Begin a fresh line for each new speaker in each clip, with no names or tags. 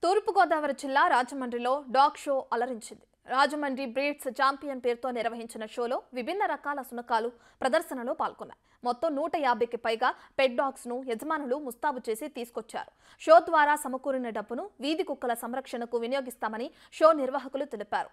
తూర్పుగోదావరి జిల్లా రాజమండ్రిలో dog show అలరించింది. రాజమండ్రి బ్రీడ్స్ ఛాంపియన్ పేరుతో నిర్వహించిన షోలో విభిన్న రకాల శునకాలు ప్రదర్శనలో పాల్గొన్నాయి. మొత్తం 150కి పైగా పెట్ డాగ్స్ ను యజమానులు ముస్తాబు చేసి తీసుకొచ్చారు. షో ద్వారా సమకూరిన డబ్బును వీధి కుక్కల సంరక్షణకు వినియోగిస్తామని షో నిర్వాహకులు తెలిపారు.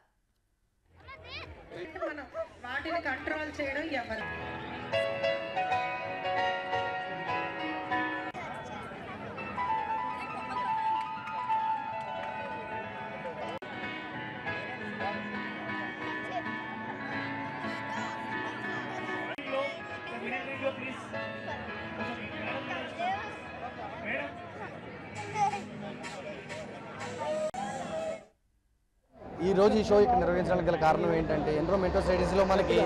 ఈ రోజు ఈ షో ఇక్కడ నిర్వహించడానికి గల కారణం ఏంటంటే ఎన్నో మెట్రో సిటీస్లో మనకి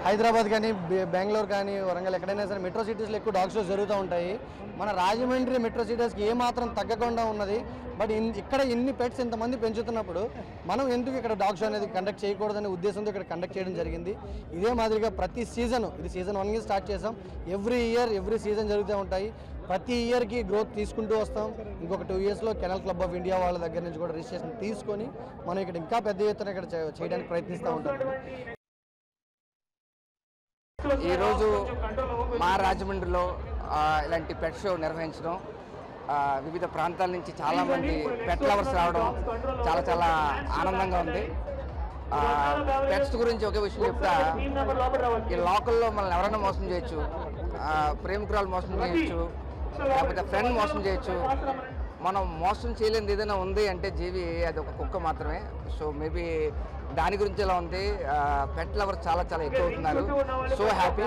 హైదరాబాద్ కానీ బెంగళూరు కానీ వరంగల్ ఎక్కడైనా సరే మెట్రో సిటీస్లో ఎక్కువ డాగ్ షోస్ జరుగుతూ ఉంటాయి. మన రాజమండ్రి మెట్రో సిటీస్కి ఏమాత్రం తగ్గకుండా ఉన్నది. బట్ ఇక్కడ ఇన్ని పెట్స్ ఇంతమంది పెంచుతున్నప్పుడు మనం ఎందుకు ఇక్కడ డాగ్ షో అనేది కండక్ట్ చేయకూడదనే ఉద్దేశంతో ఇక్కడ కండక్ట్ చేయడం జరిగింది. ఇదే మాదిరిగా ప్రతి సీజన్, ఇది సీజన్ 1 స్టార్ట్ చేసాం. ఎవ్రీ సీజన్ జరుగుతూ ఉంటాయి. ప్రతి ఇయర్కి గ్రోత్ తీసుకుంటూ వస్తాం. ఇంకొక 2 ఇయర్స్లో కెనల్ క్లబ్ ఆఫ్ ఇండియా వాళ్ళ దగ్గర నుంచి కూడా రిజిస్ట్రేషన్ తీసుకొని మనం ఇక్కడ ఇంకా పెద్ద ఎత్తున ఇక్కడ చేయడానికి ప్రయత్నిస్తూ ఉంటాం.
ఈరోజు మా రాజమండ్రిలో ఇలాంటి పెట్ షో నిర్వహించడం, వివిధ ప్రాంతాల నుంచి చాలామంది పెట్ లవర్స్ రావడం చాలా ఆనందంగా ఉంది. పెట్స్ గురించి ఒకే విషయం చెప్తా, ఈ లోకల్లో మనల్ని ఎవరైనా మోసం చేయొచ్చు, ప్రేమికురాలు మోసం చేయొచ్చు, లేకపోతే ఫ్రెండ్ మోసం చేయొచ్చు. మనం మోసం చేయలేనిది ఏదైనా ఉంది అంటే జీవి అది ఒక కుక్క మాత్రమే. సో మేబీ దాని గురించి ఎలా ఉంది, పెట్ లవర్స్ చాలా ఎక్కువ అవుతున్నారు. So happy.